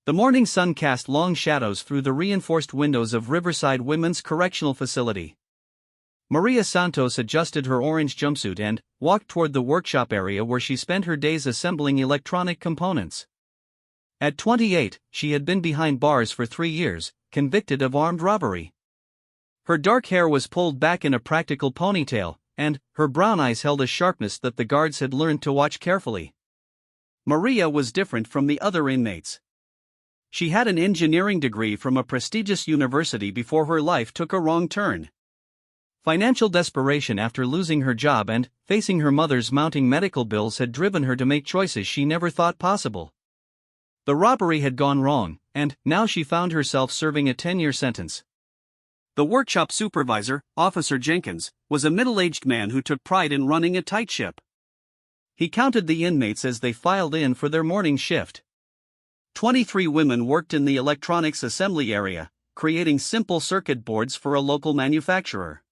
The morning sun cast long shadows through the reinforced windows of Riverside Women's Correctional Facility. Maria Santos adjusted her orange jumpsuit and walked toward the workshop area where she spent her days assembling electronic components. At 28, she had been behind bars for 3 years, convicted of armed robbery. Her dark hair was pulled back in a practical ponytail, and her brown eyes held a sharpness that the guards had learned to watch carefully. Maria was different from the other inmates. She had an engineering degree from a prestigious university before her life took a wrong turn. Financial desperation after losing her job and facing her mother's mounting medical bills had driven her to make choices she never thought possible. The robbery had gone wrong, and now she found herself serving a 10-year sentence. The workshop supervisor, Officer Jenkins, was a middle-aged man who took pride in running a tight ship. He counted the inmates as they filed in for their morning shift. 23 women worked in the electronics assembly area, creating simple circuit boards for a local manufacturer.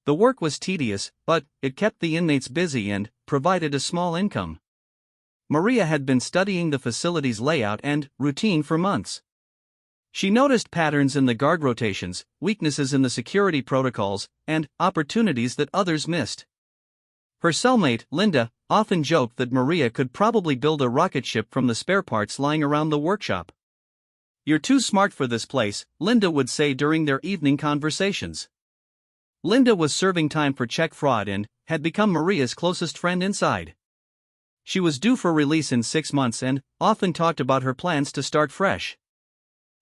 The work was tedious, but it kept the inmates busy and provided a small income. Maria had been studying the facility's layout and routine for months. She noticed patterns in the guard rotations, weaknesses in the security protocols, and opportunities that others missed. Her cellmate, Linda, often joked that Maria could probably build a rocket ship from the spare parts lying around the workshop. "You're too smart for this place," Linda would say during their evening conversations. Linda was serving time for check fraud and had become Maria's closest friend inside. She was due for release in 6 months and often talked about her plans to start fresh.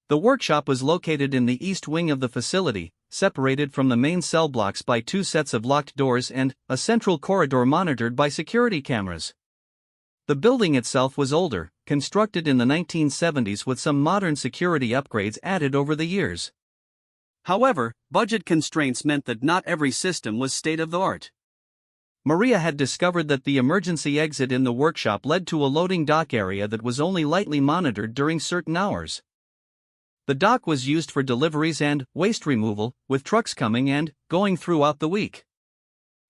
The workshop was located in the east wing of the facility, separated from the main cell blocks by 2 sets of locked doors and a central corridor monitored by security cameras. The building itself was older, constructed in the 1970s with some modern security upgrades added over the years. However, budget constraints meant that not every system was state-of-the-art. Maria had discovered that the emergency exit in the workshop led to a loading dock area that was only lightly monitored during certain hours. The dock was used for deliveries and waste removal, with trucks coming and going throughout the week.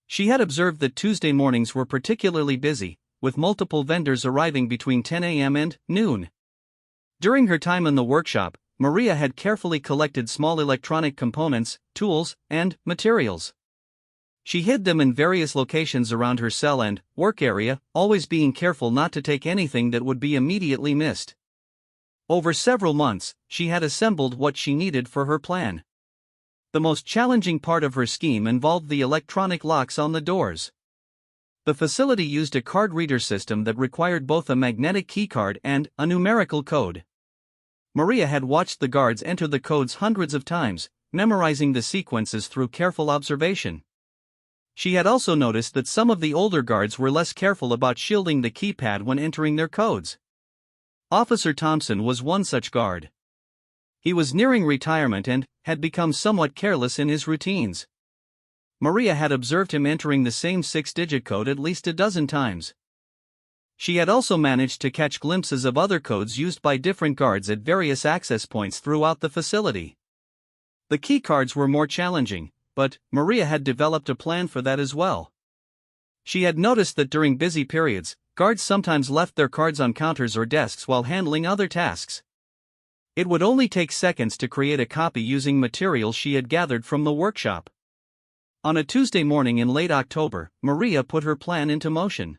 She had observed that Tuesday mornings were particularly busy, with multiple vendors arriving between 10 a.m. and noon. During her time in the workshop, Maria had carefully collected small electronic components, tools, and materials. She hid them in various locations around her cell and work area, always being careful not to take anything that would be immediately missed. Over several months, she had assembled what she needed for her plan. The most challenging part of her scheme involved the electronic locks on the doors. The facility used a card reader system that required both a magnetic keycard and a numerical code. Maria had watched the guards enter the codes hundreds of times, memorizing the sequences through careful observation. She had also noticed that some of the older guards were less careful about shielding the keypad when entering their codes. Officer Thompson was one such guard. He was nearing retirement and had become somewhat careless in his routines. Maria had observed him entering the same 6-digit code at least a dozen times. She had also managed to catch glimpses of other codes used by different guards at various access points throughout the facility. The keycards were more challenging, but Maria had developed a plan for that as well. She had noticed that during busy periods, guards sometimes left their cards on counters or desks while handling other tasks. It would only take seconds to create a copy using materials she had gathered from the workshop. On a Tuesday morning in late October, Maria put her plan into motion.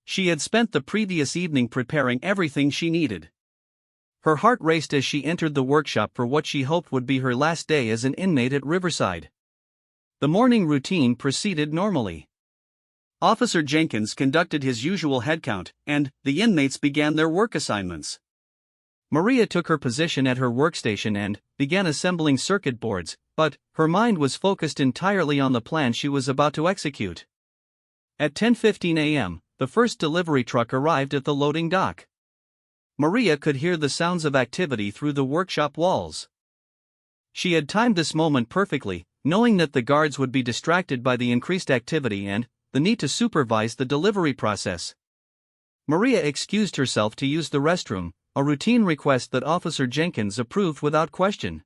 She had spent the previous evening preparing everything she needed. Her heart raced as she entered the workshop for what she hoped would be her last day as an inmate at Riverside. The morning routine proceeded normally. Officer Jenkins conducted his usual headcount, and the inmates began their work assignments. Maria took her position at her workstation and began assembling circuit boards, but her mind was focused entirely on the plan she was about to execute. At 10:15 a.m., the first delivery truck arrived at the loading dock. Maria could hear the sounds of activity through the workshop walls. She had timed this moment perfectly, knowing that the guards would be distracted by the increased activity and the need to supervise the delivery process. Maria excused herself to use the restroom, a routine request that Officer Jenkins approved without question.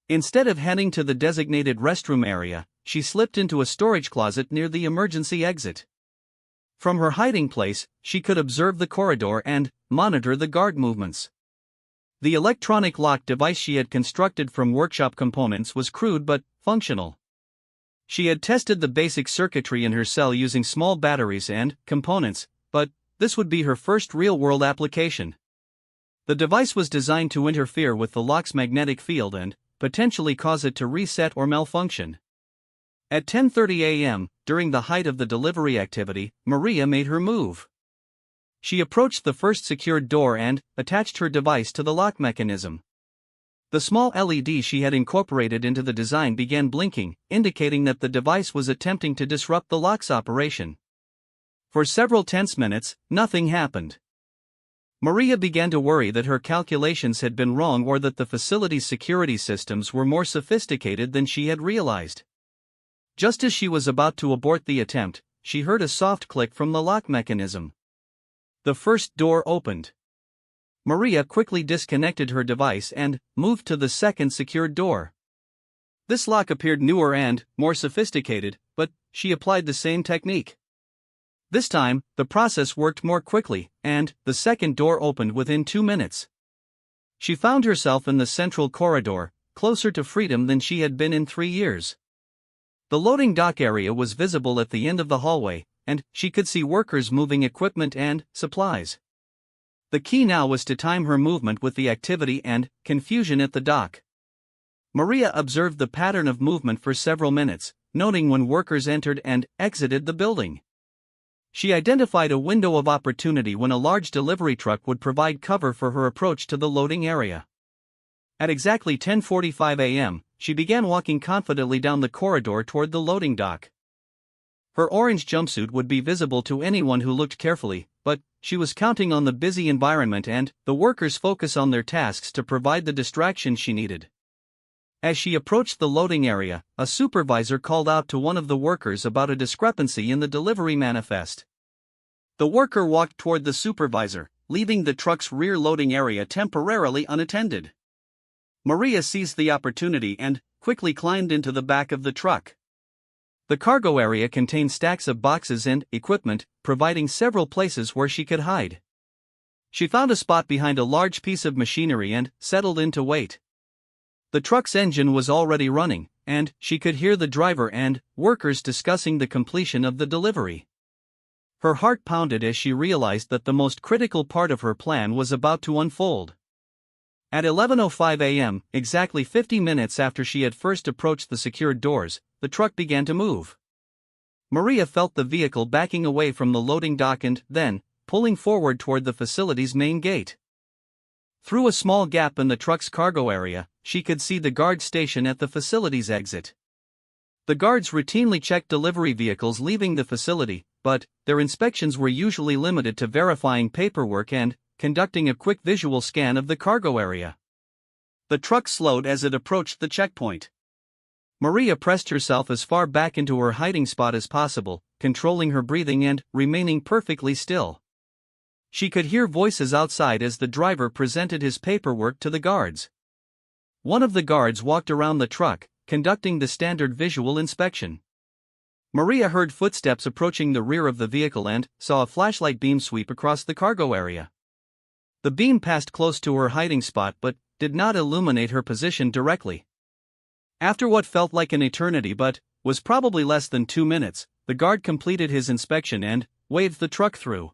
Instead of heading to the designated restroom area, she slipped into a storage closet near the emergency exit. From her hiding place, she could observe the corridor and monitor the guard movements. The electronic lock device she had constructed from workshop components was crude but functional. She had tested the basic circuitry in her cell using small batteries and components, but this would be her first real-world application. The device was designed to interfere with the lock's magnetic field and potentially cause it to reset or malfunction. At 10:30 a.m., during the height of the delivery activity, Maria made her move. She approached the first secured door and attached her device to the lock mechanism. The small LED she had incorporated into the design began blinking, indicating that the device was attempting to disrupt the lock's operation. For several tense minutes, nothing happened. Maria began to worry that her calculations had been wrong or that the facility's security systems were more sophisticated than she had realized. Just as she was about to abort the attempt, she heard a soft click from the lock mechanism. The first door opened. Maria quickly disconnected her device and moved to the second secured door. This lock appeared newer and more sophisticated, but she applied the same technique. This time, the process worked more quickly, and the second door opened within 2 minutes. She found herself in the central corridor, closer to freedom than she had been in 3 years. The loading dock area was visible at the end of the hallway, and she could see workers moving equipment and supplies. The key now was to time her movement with the activity and confusion at the dock. Maria observed the pattern of movement for several minutes, noting when workers entered and exited the building. She identified a window of opportunity when a large delivery truck would provide cover for her approach to the loading area. At exactly 10:45 a.m., she began walking confidently down the corridor toward the loading dock. Her orange jumpsuit would be visible to anyone who looked carefully, but she was counting on the busy environment and the workers' focus on their tasks to provide the distraction she needed. As she approached the loading area, a supervisor called out to one of the workers about a discrepancy in the delivery manifest. The worker walked toward the supervisor, leaving the truck's rear loading area temporarily unattended. Maria seized the opportunity and quickly climbed into the back of the truck. The cargo area contained stacks of boxes and equipment, providing several places where she could hide. She found a spot behind a large piece of machinery and settled in to wait. The truck's engine was already running, and she could hear the driver and workers discussing the completion of the delivery. Her heart pounded as she realized that the most critical part of her plan was about to unfold. At 11:05 a.m., exactly 50 minutes after she had first approached the secured doors, the truck began to move. Maria felt the vehicle backing away from the loading dock and then pulling forward toward the facility's main gate. Through a small gap in the truck's cargo area, she could see the guard station at the facility's exit. The guards routinely checked delivery vehicles leaving the facility, but their inspections were usually limited to verifying paperwork and conducting a quick visual scan of the cargo area. The truck slowed as it approached the checkpoint. Maria pressed herself as far back into her hiding spot as possible, controlling her breathing and remaining perfectly still. She could hear voices outside as the driver presented his paperwork to the guards. One of the guards walked around the truck, conducting the standard visual inspection. Maria heard footsteps approaching the rear of the vehicle and saw a flashlight beam sweep across the cargo area. The beam passed close to her hiding spot but did not illuminate her position directly. After what felt like an eternity but was probably less than 2 minutes, the guard completed his inspection and waved the truck through.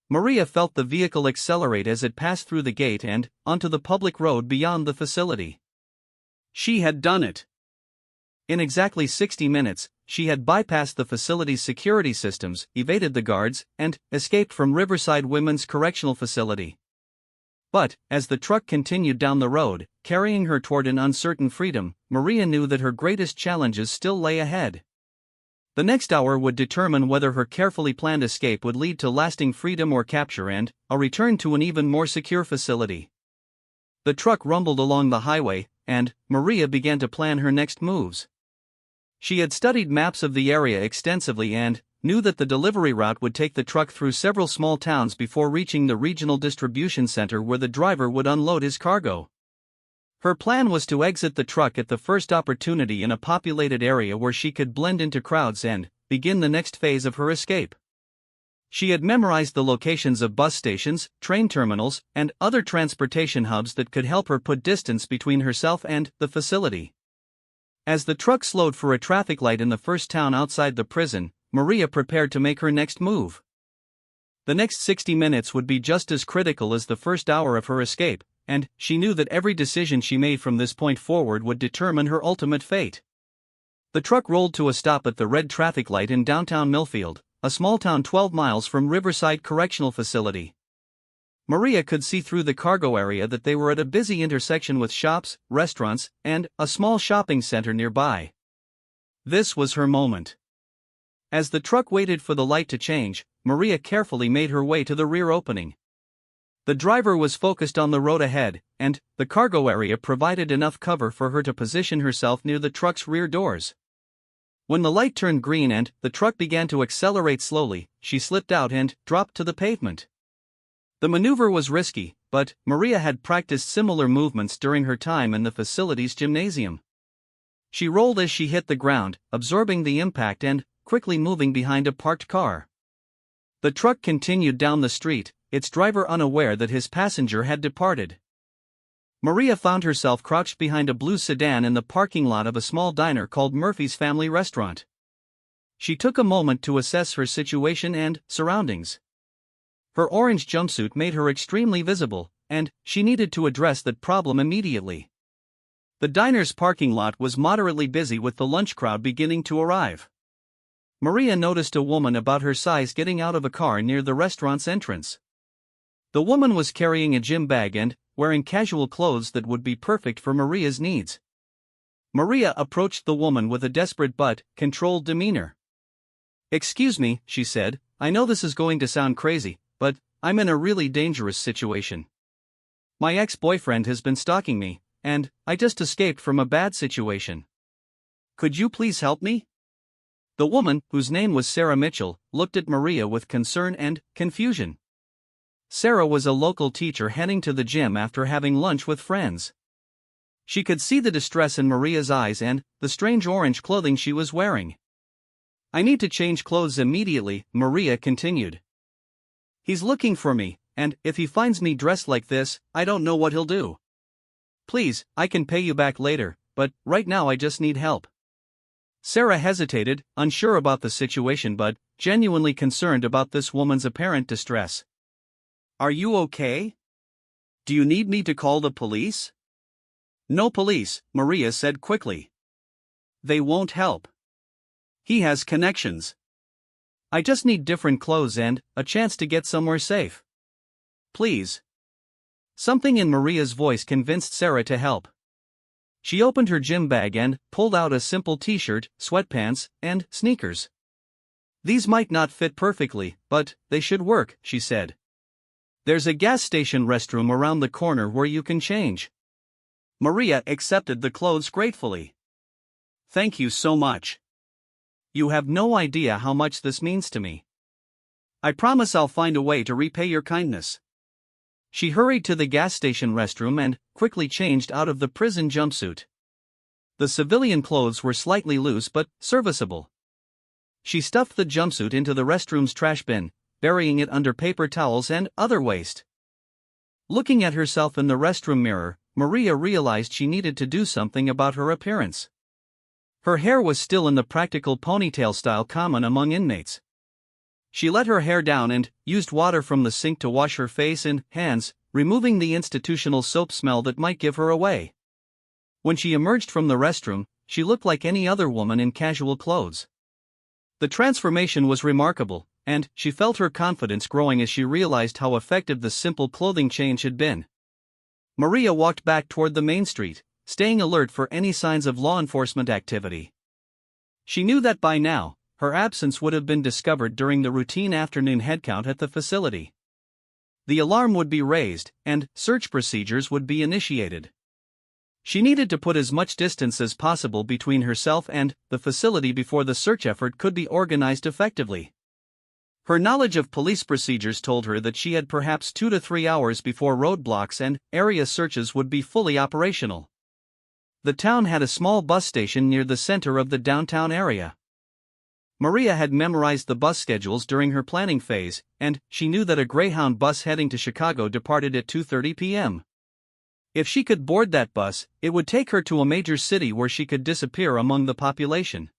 Maria felt the vehicle accelerate as it passed through the gate and onto the public road beyond the facility. She had done it. In exactly 60 minutes, she had bypassed the facility's security systems, evaded the guards, and escaped from Riverside Women's Correctional Facility. But, as the truck continued down the road, carrying her toward an uncertain freedom, Maria knew that her greatest challenges still lay ahead. The next hour would determine whether her carefully planned escape would lead to lasting freedom or capture and a return to an even more secure facility. The truck rumbled along the highway, and Maria began to plan her next moves. She had studied maps of the area extensively and knew that the delivery route would take the truck through several small towns before reaching the regional distribution center where the driver would unload his cargo. Her plan was to exit the truck at the first opportunity in a populated area where she could blend into crowds and begin the next phase of her escape. She had memorized the locations of bus stations, train terminals, and other transportation hubs that could help her put distance between herself and the facility. As the truck slowed for a traffic light in the first town outside the prison, Maria prepared to make her next move. The next 60 minutes would be just as critical as the first hour of her escape, and she knew that every decision she made from this point forward would determine her ultimate fate. The truck rolled to a stop at the red traffic light in downtown Millfield, a small town 12 miles from Riverside Correctional Facility. Maria could see through the cargo area that they were at a busy intersection with shops, restaurants, and a small shopping center nearby. This was her moment. As the truck waited for the light to change, Maria carefully made her way to the rear opening. The driver was focused on the road ahead, and the cargo area provided enough cover for her to position herself near the truck's rear doors. When the light turned green and the truck began to accelerate slowly, she slipped out and dropped to the pavement. The maneuver was risky, but Maria had practiced similar movements during her time in the facility's gymnasium. She rolled as she hit the ground, absorbing the impact and quickly moving behind a parked car. The truck continued down the street, its driver unaware that his passenger had departed. Maria found herself crouched behind a blue sedan in the parking lot of a small diner called Murphy's Family Restaurant. She took a moment to assess her situation and surroundings. Her orange jumpsuit made her extremely visible, and she needed to address that problem immediately. The diner's parking lot was moderately busy with the lunch crowd beginning to arrive. Maria noticed a woman about her size getting out of a car near the restaurant's entrance. The woman was carrying a gym bag and wearing casual clothes that would be perfect for Maria's needs. Maria approached the woman with a desperate but controlled demeanor. "Excuse me," she said, "I know this is going to sound crazy, but I'm in a really dangerous situation. My ex-boyfriend has been stalking me, and I just escaped from a bad situation. Could you please help me?" The woman, whose name was Sarah Mitchell, looked at Maria with concern and confusion. Sarah was a local teacher heading to the gym after having lunch with friends. She could see the distress in Maria's eyes and the strange orange clothing she was wearing. "I need to change clothes immediately," Maria continued. "He's looking for me, and if he finds me dressed like this, I don't know what he'll do. Please, I can pay you back later, but right now I just need help." Sarah hesitated, unsure about the situation but genuinely concerned about this woman's apparent distress. "Are you okay? Do you need me to call the police?" "No police," Maria said quickly. "They won't help. He has connections. I just need different clothes and a chance to get somewhere safe. Please." Something in Maria's voice convinced Sarah to help. She opened her gym bag and pulled out a simple t-shirt, sweatpants, and sneakers. "These might not fit perfectly, but they should work," she said. "There's a gas station restroom around the corner where you can change." Maria accepted the clothes gratefully. "Thank you so much. You have no idea how much this means to me. I promise I'll find a way to repay your kindness." She hurried to the gas station restroom and quickly changed out of the prison jumpsuit. The civilian clothes were slightly loose but serviceable. She stuffed the jumpsuit into the restroom's trash bin, burying it under paper towels and other waste. Looking at herself in the restroom mirror, Maria realized she needed to do something about her appearance. Her hair was still in the practical ponytail style common among inmates. She let her hair down and used water from the sink to wash her face and hands, removing the institutional soap smell that might give her away. When she emerged from the restroom, she looked like any other woman in casual clothes. The transformation was remarkable, and she felt her confidence growing as she realized how effective the simple clothing change had been. Maria walked back toward the main street, staying alert for any signs of law enforcement activity. She knew that by now, her absence would have been discovered during the routine afternoon headcount at the facility. The alarm would be raised, and search procedures would be initiated. She needed to put as much distance as possible between herself and the facility before the search effort could be organized effectively. Her knowledge of police procedures told her that she had perhaps 2 to 3 hours before roadblocks and area searches would be fully operational. The town had a small bus station near the center of the downtown area. Maria had memorized the bus schedules during her planning phase, and she knew that a Greyhound bus heading to Chicago departed at 2:30 p.m. If she could board that bus, it would take her to a major city where she could disappear among the population.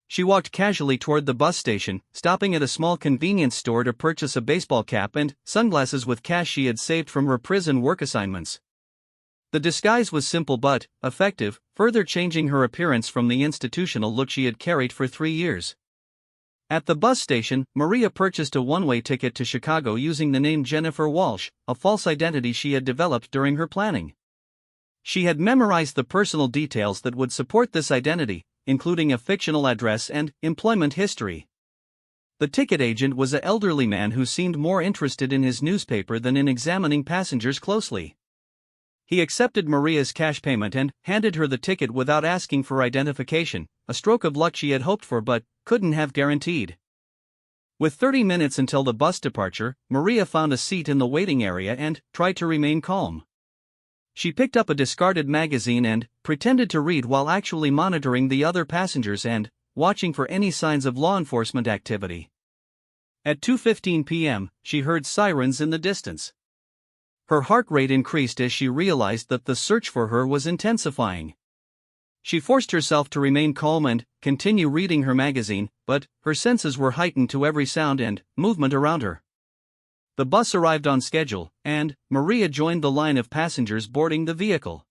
She walked casually toward the bus station, stopping at a small convenience store to purchase a baseball cap and sunglasses with cash she had saved from her prison work assignments. The disguise was simple but effective, further changing her appearance from the institutional look she had carried for 3 years. At the bus station, Maria purchased a one-way ticket to Chicago using the name Jennifer Walsh, a false identity she had developed during her planning. She had memorized the personal details that would support this identity, including a fictional address and employment history. The ticket agent was an elderly man who seemed more interested in his newspaper than in examining passengers closely. He accepted Maria's cash payment and handed her the ticket without asking for identification, a stroke of luck she had hoped for but couldn't have guaranteed. With 30 minutes until the bus departure, Maria found a seat in the waiting area and tried to remain calm. She picked up a discarded magazine and pretended to read while actually monitoring the other passengers and watching for any signs of law enforcement activity. At 2:15 p.m., she heard sirens in the distance. Her heart rate increased as she realized that the search for her was intensifying. She forced herself to remain calm and continue reading her magazine, but her senses were heightened to every sound and movement around her. The bus arrived on schedule, and Maria joined the line of passengers boarding the vehicle.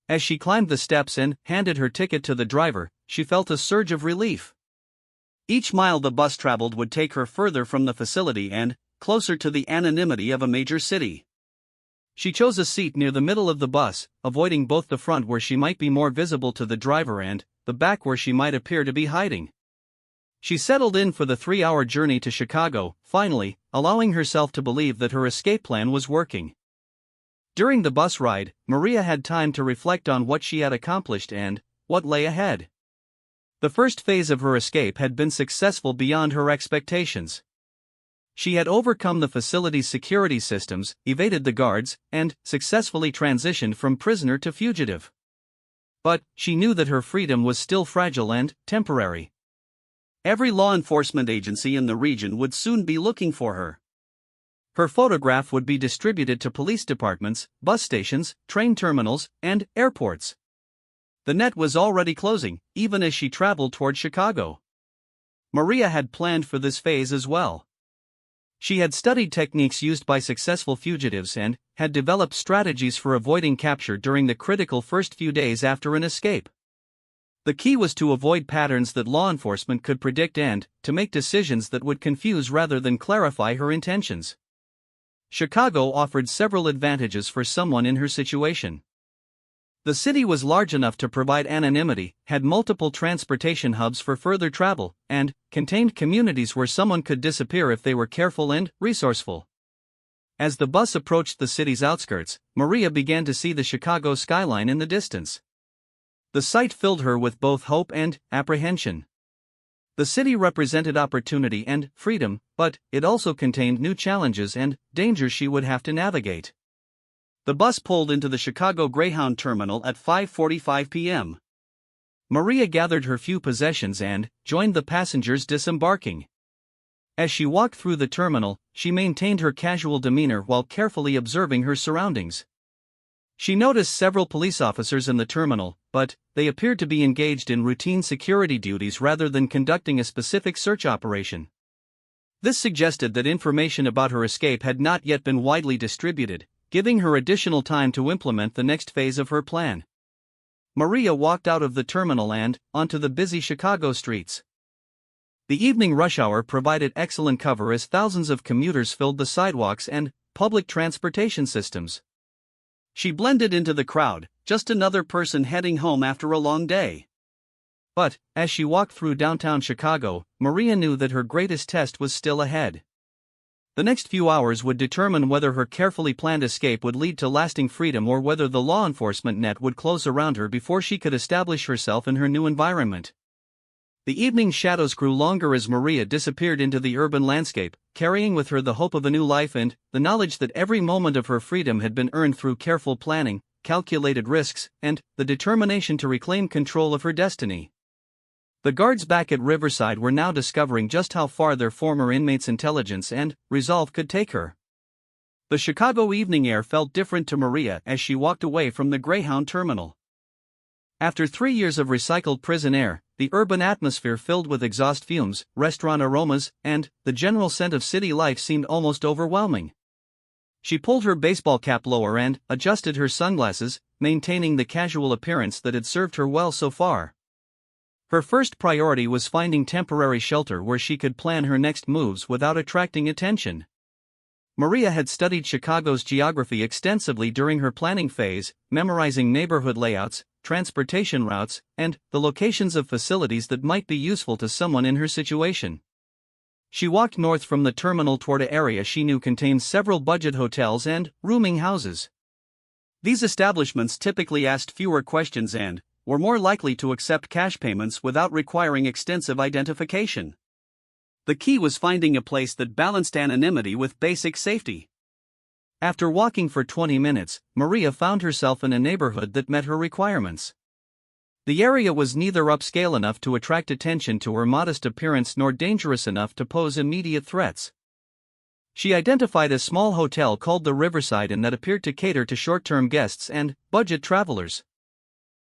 As she climbed the steps and handed her ticket to the driver, she felt a surge of relief. Each mile the bus traveled would take her further from the facility and closer to the anonymity of a major city. She chose a seat near the middle of the bus, avoiding both the front where she might be more visible to the driver and the back where she might appear to be hiding. She settled in for the 3-hour journey to Chicago, finally, allowing herself to believe that her escape plan was working. During the bus ride, Maria had time to reflect on what she had accomplished and what lay ahead. The first phase of her escape had been successful beyond her expectations. She had overcome the facility's security systems, evaded the guards, and successfully transitioned from prisoner to fugitive. But she knew that her freedom was still fragile and temporary. Every law enforcement agency in the region would soon be looking for her. Her photograph would be distributed to police departments, bus stations, train terminals, and airports. The net was already closing, even as she traveled toward Chicago. Maria had planned for this phase as well. She had studied techniques used by successful fugitives and had developed strategies for avoiding capture during the critical first few days after an escape. The key was to avoid patterns that law enforcement could predict and to make decisions that would confuse rather than clarify her intentions. Chicago offered several advantages for someone in her situation. The city was large enough to provide anonymity, had multiple transportation hubs for further travel, and contained communities where someone could disappear if they were careful and resourceful. As the bus approached the city's outskirts, Maria began to see the Chicago skyline in the distance. The sight filled her with both hope and apprehension. The city represented opportunity and freedom, but it also contained new challenges and dangers she would have to navigate. The bus pulled into the Chicago Greyhound terminal at 5:45 p.m. Maria gathered her few possessions and joined the passengers disembarking. As she walked through the terminal, she maintained her casual demeanor while carefully observing her surroundings. She noticed several police officers in the terminal, but they appeared to be engaged in routine security duties rather than conducting a specific search operation. This suggested that information about her escape had not yet been widely distributed, giving her additional time to implement the next phase of her plan. Maria walked out of the terminal and onto the busy Chicago streets. The evening rush hour provided excellent cover as thousands of commuters filled the sidewalks and public transportation systems. She blended into the crowd, just another person heading home after a long day. But, as she walked through downtown Chicago, Maria knew that her greatest test was still ahead. The next few hours would determine whether her carefully planned escape would lead to lasting freedom or whether the law enforcement net would close around her before she could establish herself in her new environment. The evening shadows grew longer as Maria disappeared into the urban landscape, carrying with her the hope of a new life and the knowledge that every moment of her freedom had been earned through careful planning, calculated risks, and the determination to reclaim control of her destiny. The guards back at Riverside were now discovering just how far their former inmate's intelligence and resolve could take her. The Chicago evening air felt different to Maria as she walked away from the Greyhound terminal. After 3 years of recycled prison air, the urban atmosphere filled with exhaust fumes, restaurant aromas, and the general scent of city life seemed almost overwhelming. She pulled her baseball cap lower and adjusted her sunglasses, maintaining the casual appearance that had served her well so far. Her first priority was finding temporary shelter where she could plan her next moves without attracting attention. Maria had studied Chicago's geography extensively during her planning phase, memorizing neighborhood layouts, transportation routes, and the locations of facilities that might be useful to someone in her situation. She walked north from the terminal toward an area she knew contained several budget hotels and rooming houses. These establishments typically asked fewer questions and were more likely to accept cash payments without requiring extensive identification. The key was finding a place that balanced anonymity with basic safety. After walking for 20 minutes, Maria found herself in a neighborhood that met her requirements. The area was neither upscale enough to attract attention to her modest appearance nor dangerous enough to pose immediate threats. She identified a small hotel called the Riverside Inn that appeared to cater to short-term guests and budget travelers.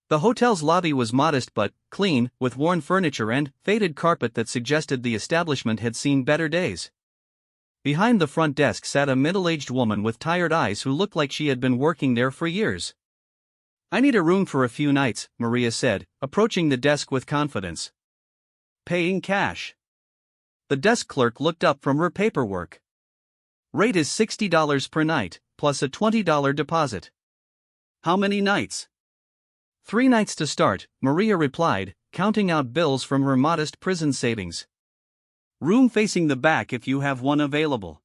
The hotel's lobby was modest but clean, with worn furniture and faded carpet that suggested the establishment had seen better days. Behind the front desk sat a middle-aged woman with tired eyes who looked like she had been working there for years. "I need a room for a few nights," Maria said, approaching the desk with confidence. "Paying cash." The desk clerk looked up from her paperwork. "Rate is $60 per night, plus a $20 deposit." "How many nights?" "3 nights to start," Maria replied, counting out bills from her modest prison savings. "Room facing the back if you have one available."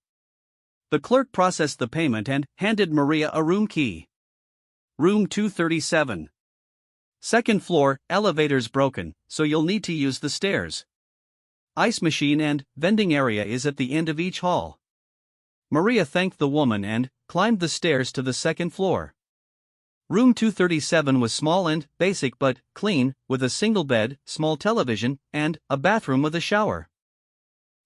The clerk processed the payment and handed Maria a room key. "Room 237. Second floor, elevator's broken, so you'll need to use the stairs. Ice machine and vending area is at the end of each hall." Maria thanked the woman and climbed the stairs to the second floor. Room 237 was small and basic but clean, with a single bed, small television, and a bathroom with a shower.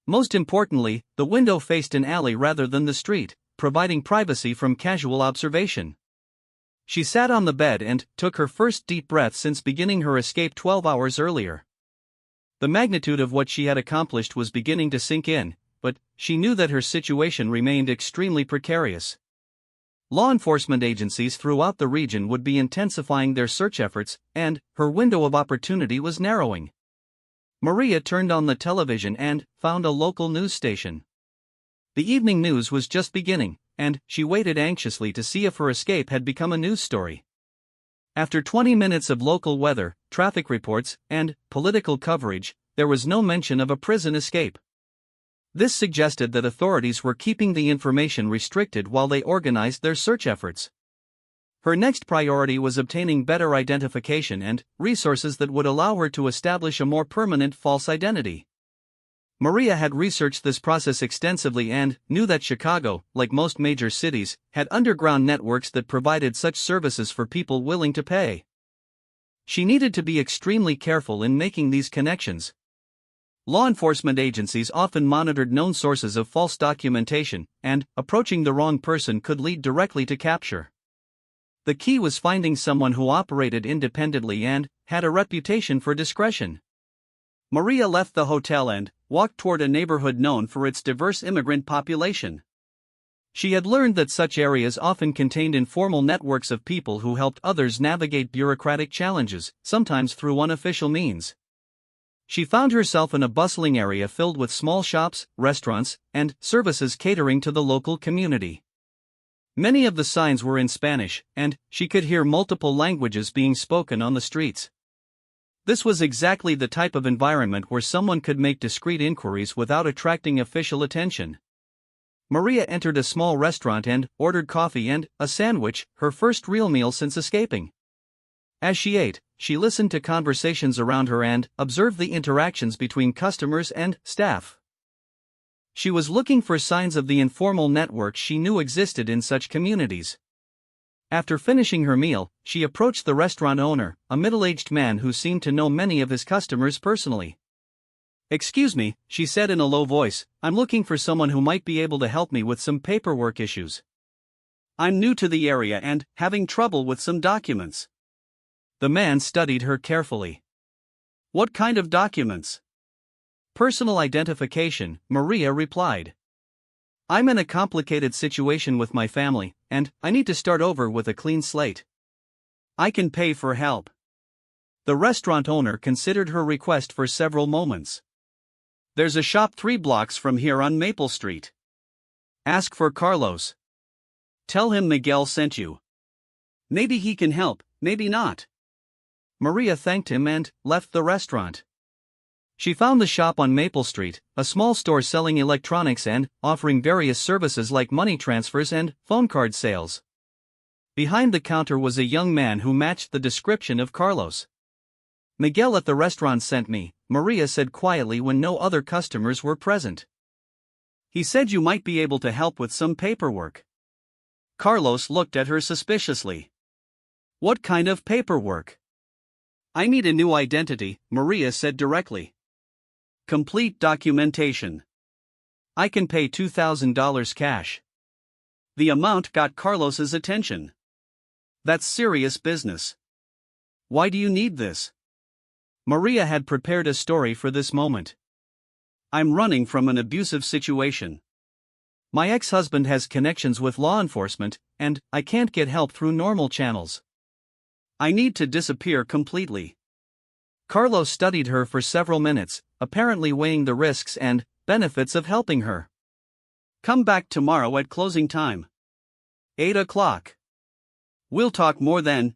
Most importantly, the window faced an alley rather than the street, providing privacy from casual observation. She sat on the bed and took her first deep breath since beginning her escape 12 hours earlier. The magnitude of what she had accomplished was beginning to sink in, but she knew that her situation remained extremely precarious. Law enforcement agencies throughout the region would be intensifying their search efforts, and her window of opportunity was narrowing. Maria turned on the television and found a local news station. The evening news was just beginning, and she waited anxiously to see if her escape had become a news story. After 20 minutes of local weather, traffic reports, and political coverage, there was no mention of a prison escape. This suggested that authorities were keeping the information restricted while they organized their search efforts. Her next priority was obtaining better identification and resources that would allow her to establish a more permanent false identity. Maria had researched this process extensively and knew that Chicago, like most major cities, had underground networks that provided such services for people willing to pay. She needed to be extremely careful in making these connections. Law enforcement agencies often monitored known sources of false documentation, and approaching the wrong person could lead directly to capture. The key was finding someone who operated independently and had a reputation for discretion. Maria left the hotel and walked toward a neighborhood known for its diverse immigrant population. She had learned that such areas often contained informal networks of people who helped others navigate bureaucratic challenges, sometimes through unofficial means. She found herself in a bustling area filled with small shops, restaurants, and services catering to the local community. Many of the signs were in Spanish, and she could hear multiple languages being spoken on the streets. This was exactly the type of environment where someone could make discreet inquiries without attracting official attention. Maria entered a small restaurant and ordered coffee and a sandwich, her first real meal since escaping. As she ate, she listened to conversations around her and observed the interactions between customers and staff. She was looking for signs of the informal network she knew existed in such communities. After finishing her meal, she approached the restaurant owner, a middle-aged man who seemed to know many of his customers personally. "Excuse me," she said in a low voice, "I'm looking for someone who might be able to help me with some paperwork issues. I'm new to the area and having trouble with some documents." The man studied her carefully. "What kind of documents?" "Personal identification," Maria replied. "I'm in a complicated situation with my family, and I need to start over with a clean slate. I can pay for help." The restaurant owner considered her request for several moments. "There's a shop 3 blocks from here on Maple Street. Ask for Carlos. Tell him Miguel sent you. Maybe he can help, maybe not." Maria thanked him and left the restaurant. She found the shop on Maple Street, a small store selling electronics and offering various services like money transfers and phone card sales. Behind the counter was a young man who matched the description of Carlos. "Miguel at the restaurant sent me," Maria said quietly when no other customers were present. "He said you might be able to help with some paperwork." Carlos looked at her suspiciously. "What kind of paperwork?" "I need a new identity," Maria said directly. "Complete documentation. I can pay $2,000 cash." The amount got Carlos's attention. "That's serious business. Why do you need this?" Maria had prepared a story for this moment. "I'm running from an abusive situation. My ex-husband has connections with law enforcement, and I can't get help through normal channels. I need to disappear completely." Carlos studied her for several minutes, apparently weighing the risks and benefits of helping her. "Come back tomorrow at closing time. 8 o'clock. We'll talk more then.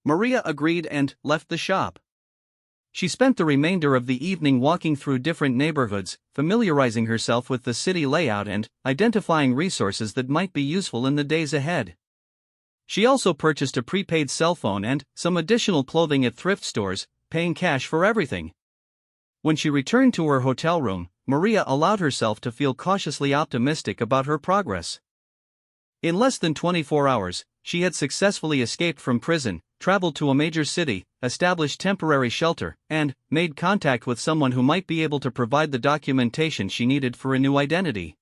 Maria agreed and left the shop. She spent the remainder of the evening walking through different neighborhoods, familiarizing herself with the city layout and identifying resources that might be useful in the days ahead. She also purchased a prepaid cell phone and some additional clothing at thrift stores, paying cash for everything. When she returned to her hotel room, Maria allowed herself to feel cautiously optimistic about her progress. In less than 24 hours, she had successfully escaped from prison, traveled to a major city, established temporary shelter, and made contact with someone who might be able to provide the documentation she needed for a new identity.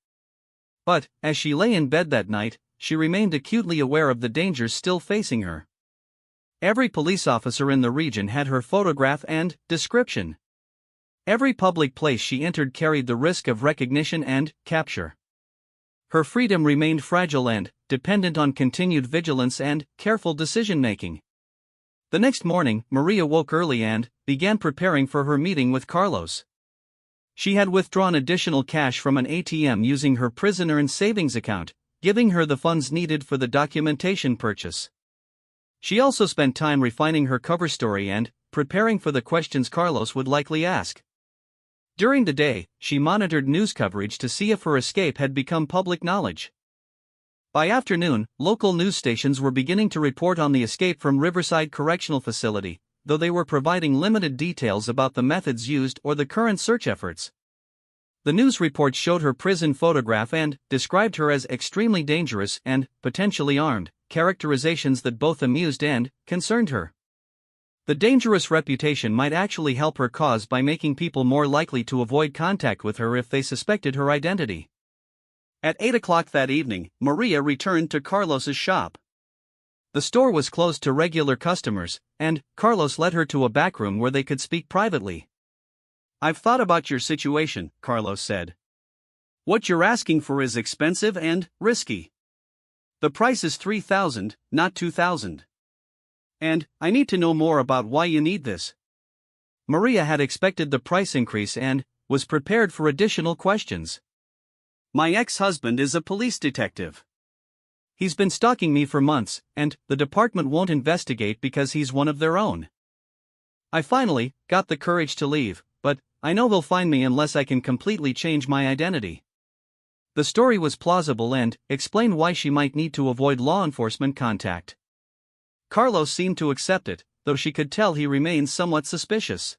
But, as she lay in bed that night, she remained acutely aware of the dangers still facing her. Every police officer in the region had her photograph and description. Every public place she entered carried the risk of recognition and capture. Her freedom remained fragile and dependent on continued vigilance and careful decision-making. The next morning, Maria woke early and began preparing for her meeting with Carlos. She had withdrawn additional cash from an ATM using her prison-earned savings account, giving her the funds needed for the documentation purchase. She also spent time refining her cover story and preparing for the questions Carlos would likely ask. During the day, she monitored news coverage to see if her escape had become public knowledge. By afternoon, local news stations were beginning to report on the escape from Riverside Correctional Facility, though they were providing limited details about the methods used or the current search efforts. The news report showed her prison photograph and described her as extremely dangerous and potentially armed, characterizations that both amused and concerned her. The dangerous reputation might actually help her cause by making people more likely to avoid contact with her if they suspected her identity. At 8 o'clock that evening, Maria returned to Carlos's shop. The store was closed to regular customers, and Carlos led her to a back room where they could speak privately. "I've thought about your situation," Carlos said. "What you're asking for is expensive and risky. The price is $3,000, not $2,000. And I need to know more about why you need this." Maria had expected the price increase and was prepared for additional questions. "My ex-husband is a police detective. He's been stalking me for months, and the department won't investigate because he's one of their own. I finally got the courage to leave, but I know he'll find me unless I can completely change my identity." The story was plausible and explained why she might need to avoid law enforcement contact. Carlos seemed to accept it, though she could tell he remained somewhat suspicious.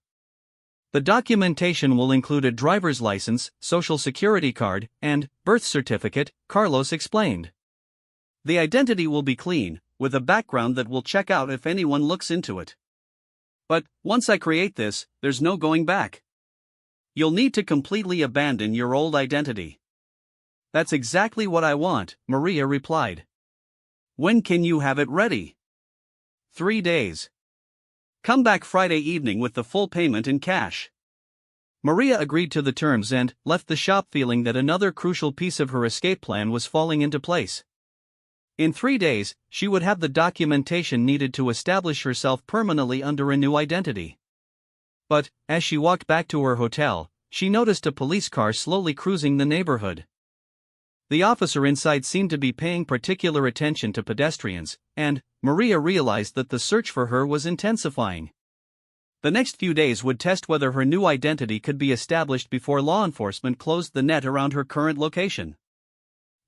"The documentation will include a driver's license, social security card, and birth certificate," Carlos explained. The identity will be clean, with a background that will check out if anyone looks into it. But, once I create this, there's no going back. You'll need to completely abandon your old identity. That's exactly what I want, Maria replied. When can you have it ready? 3 days. Come back Friday evening with the full payment in cash. Maria agreed to the terms and left the shop feeling that another crucial piece of her escape plan was falling into place. In 3 days, she would have the documentation needed to establish herself permanently under a new identity. But, as she walked back to her hotel, she noticed a police car slowly cruising the neighborhood. The officer inside seemed to be paying particular attention to pedestrians, and Maria realized that the search for her was intensifying. The next few days would test whether her new identity could be established before law enforcement closed the net around her current location.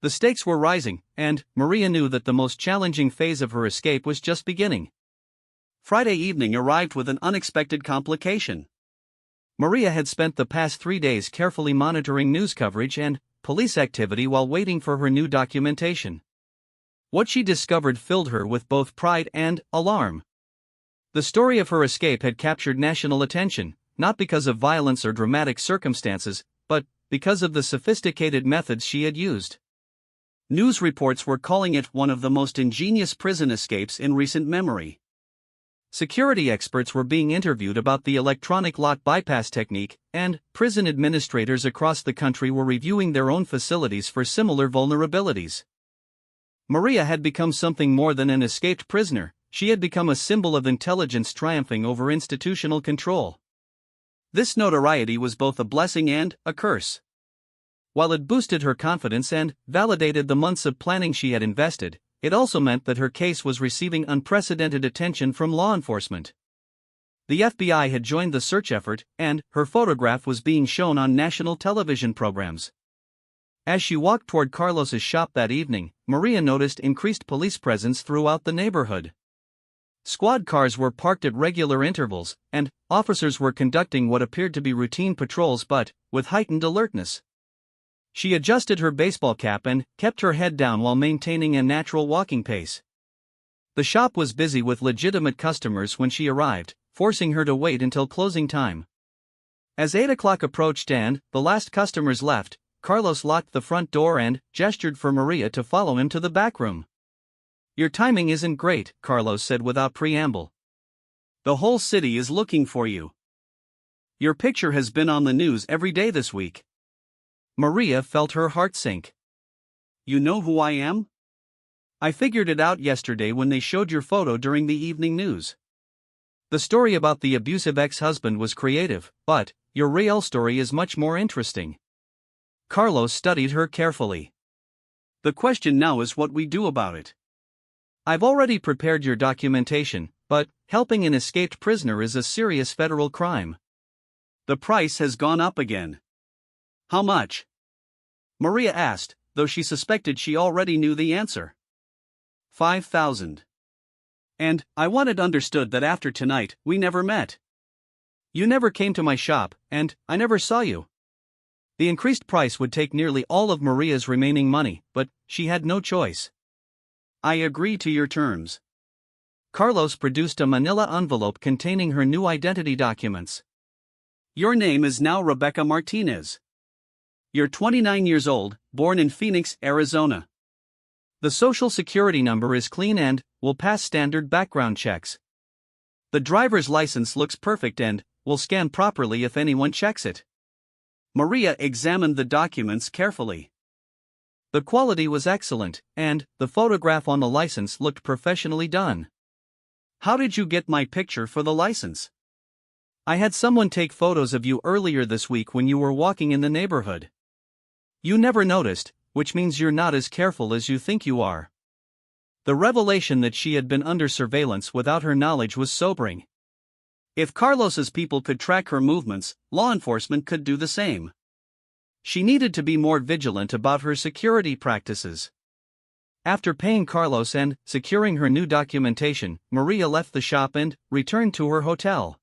The stakes were rising, and Maria knew that the most challenging phase of her escape was just beginning. Friday evening arrived with an unexpected complication. Maria had spent the past 3 days carefully monitoring news coverage and police activity while waiting for her new documentation. What she discovered filled her with both pride and alarm. The story of her escape had captured national attention, not because of violence or dramatic circumstances, but because of the sophisticated methods she had used. News reports were calling it one of the most ingenious prison escapes in recent memory. Security experts were being interviewed about the electronic lock bypass technique, and prison administrators across the country were reviewing their own facilities for similar vulnerabilities. Maria had become something more than an escaped prisoner. She had become a symbol of intelligence triumphing over institutional control. This notoriety was both a blessing and a curse. While it boosted her confidence and validated the months of planning she had invested, it also meant that her case was receiving unprecedented attention from law enforcement. The FBI had joined the search effort, and her photograph was being shown on national television programs. As she walked toward Carlos's shop that evening, Maria noticed increased police presence throughout the neighborhood. Squad cars were parked at regular intervals, and officers were conducting what appeared to be routine patrols but with heightened alertness. She adjusted her baseball cap and kept her head down while maintaining a natural walking pace. The shop was busy with legitimate customers when she arrived, forcing her to wait until closing time. As 8 o'clock approached and the last customers left, Carlos locked the front door and gestured for Maria to follow him to the back room. "Your timing isn't great," Carlos said without preamble. "The whole city is looking for you. Your picture has been on the news every day this week." Maria felt her heart sink. "You know who I am? I figured it out yesterday when they showed your photo during the evening news. The story about the abusive ex-husband was creative, but your real story is much more interesting." Carlos studied her carefully. "The question now is what we do about it. I've already prepared your documentation, but helping an escaped prisoner is a serious federal crime. The price has gone up again." "How much?" Maria asked, though she suspected she already knew the answer. $5,000. "And I want it understood that after tonight, we never met. You never came to my shop, and I never saw you." The increased price would take nearly all of Maria's remaining money, but she had no choice. "I agree to your terms." Carlos produced a manila envelope containing her new identity documents. "Your name is now Rebecca Martinez. You're 29 years old, born in Phoenix, Arizona. The social security number is clean and will pass standard background checks. The driver's license looks perfect and will scan properly if anyone checks it." Maria examined the documents carefully. The quality was excellent, and the photograph on the license looked professionally done. "How did you get my picture for the license?" "I had someone take photos of you earlier this week when you were walking in the neighborhood. You never noticed, which means you're not as careful as you think you are." The revelation that she had been under surveillance without her knowledge was sobering. If Carlos's people could track her movements, law enforcement could do the same. She needed to be more vigilant about her security practices. After paying Carlos and securing her new documentation, Maria left the shop and returned to her hotel.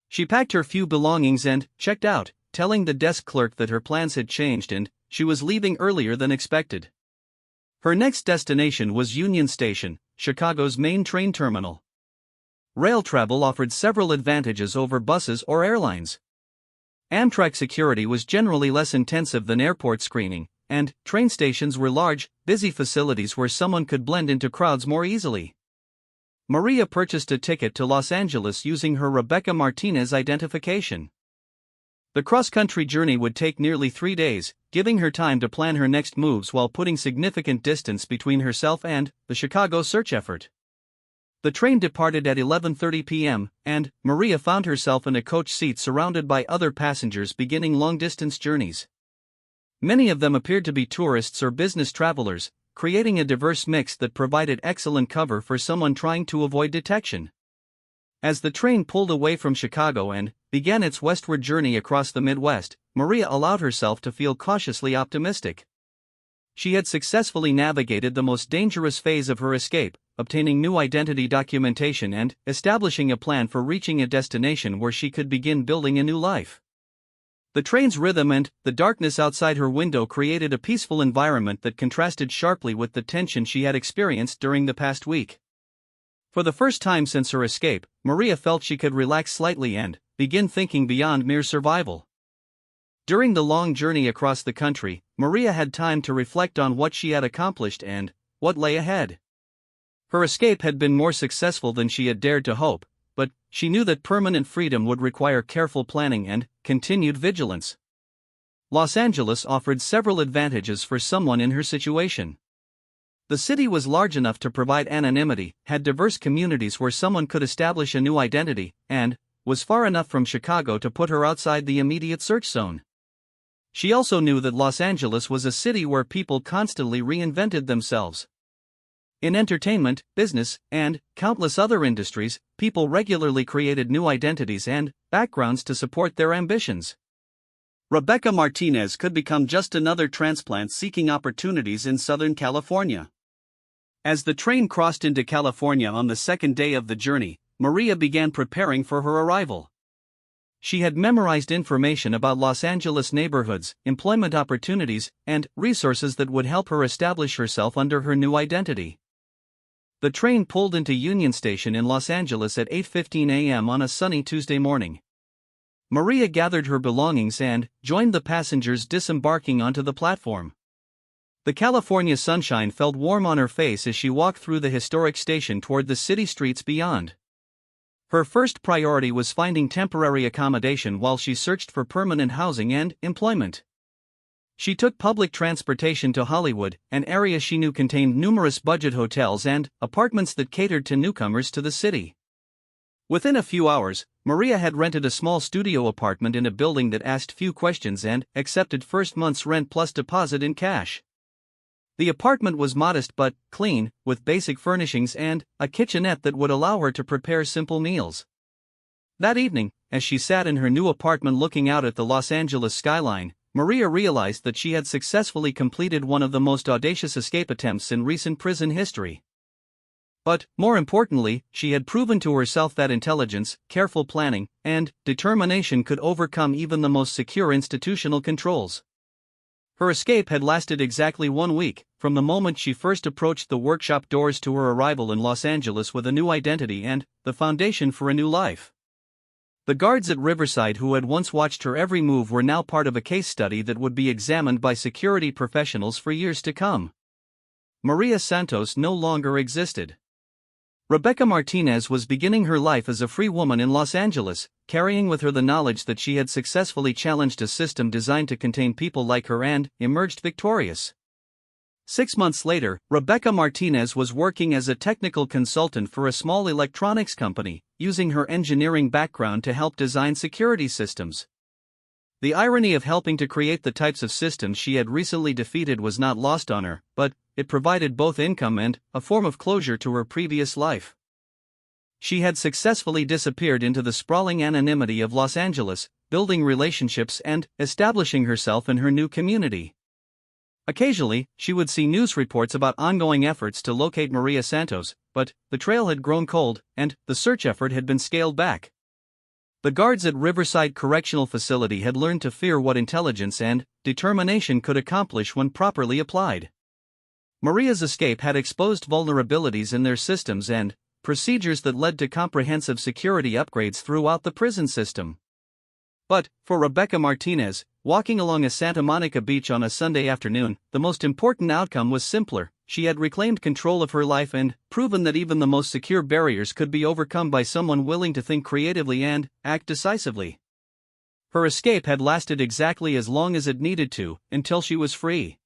She packed her few belongings and checked out, telling the desk clerk that her plans had changed and she was leaving earlier than expected. Her next destination was Union Station, Chicago's main train terminal. Rail travel offered several advantages over buses or airlines. Amtrak security was generally less intensive than airport screening, and train stations were large, busy facilities where someone could blend into crowds more easily. Maria purchased a ticket to Los Angeles using her Rebecca Martinez identification. The cross-country journey would take nearly 3 days, giving her time to plan her next moves while putting significant distance between herself and the Chicago search effort. The train departed at 11:30 p.m., and Maria found herself in a coach seat surrounded by other passengers beginning long-distance journeys. Many of them appeared to be tourists or business travelers, creating a diverse mix that provided excellent cover for someone trying to avoid detection. As the train pulled away from Chicago and began its westward journey across the Midwest, Maria allowed herself to feel cautiously optimistic. She had successfully navigated the most dangerous phase of her escape, obtaining new identity documentation and establishing a plan for reaching a destination where she could begin building a new life. The train's rhythm and the darkness outside her window created a peaceful environment that contrasted sharply with the tension she had experienced during the past week. For the first time since her escape, Maria felt she could relax slightly and begin thinking beyond mere survival. During the long journey across the country, Maria had time to reflect on what she had accomplished and what lay ahead. Her escape had been more successful than she had dared to hope, but she knew that permanent freedom would require careful planning and continued vigilance. Los Angeles offered several advantages for someone in her situation. The city was large enough to provide anonymity, had diverse communities where someone could establish a new identity, and was far enough from Chicago to put her outside the immediate search zone. She also knew that Los Angeles was a city where people constantly reinvented themselves. In entertainment, business, and countless other industries, people regularly created new identities and backgrounds to support their ambitions. Rebecca Martinez could become just another transplant seeking opportunities in Southern California. As the train crossed into California on the second day of the journey, Maria began preparing for her arrival. She had memorized information about Los Angeles neighborhoods, employment opportunities, and resources that would help her establish herself under her new identity. The train pulled into Union Station in Los Angeles at 8:15 a.m. on a sunny Tuesday morning. Maria gathered her belongings and joined the passengers disembarking onto the platform. The California sunshine felt warm on her face as she walked through the historic station toward the city streets beyond. Her first priority was finding temporary accommodation while she searched for permanent housing and employment. She took public transportation to Hollywood, an area she knew contained numerous budget hotels and apartments that catered to newcomers to the city. Within a few hours, Maria had rented a small studio apartment in a building that asked few questions and accepted first month's rent plus deposit in cash. The apartment was modest but clean, with basic furnishings and a kitchenette that would allow her to prepare simple meals. That evening, as she sat in her new apartment looking out at the Los Angeles skyline, Maria realized that she had successfully completed one of the most audacious escape attempts in recent prison history. But, more importantly, she had proven to herself that intelligence, careful planning, and determination could overcome even the most secure institutional controls. Her escape had lasted exactly 1 week, from the moment she first approached the workshop doors to her arrival in Los Angeles with a new identity and the foundation for a new life. The guards at Riverside who had once watched her every move were now part of a case study that would be examined by security professionals for years to come. Maria Santos no longer existed. Rebecca Martinez was beginning her life as a free woman in Los Angeles, carrying with her the knowledge that she had successfully challenged a system designed to contain people like her and emerged victorious. 6 months later, Rebecca Martinez was working as a technical consultant for a small electronics company, using her engineering background to help design security systems. The irony of helping to create the types of systems she had recently defeated was not lost on her, but it provided both income and a form of closure to her previous life. She had successfully disappeared into the sprawling anonymity of Los Angeles, building relationships and establishing herself in her new community. Occasionally, she would see news reports about ongoing efforts to locate Maria Santos, but the trail had grown cold, and the search effort had been scaled back. The guards at Riverside Correctional Facility had learned to fear what intelligence and determination could accomplish when properly applied. Maria's escape had exposed vulnerabilities in their systems and procedures that led to comprehensive security upgrades throughout the prison system. But, for Rebecca Martinez, walking along a Santa Monica beach on a Sunday afternoon, the most important outcome was simpler. She had reclaimed control of her life and proven that even the most secure barriers could be overcome by someone willing to think creatively and act decisively. Her escape had lasted exactly as long as it needed to, until she was free.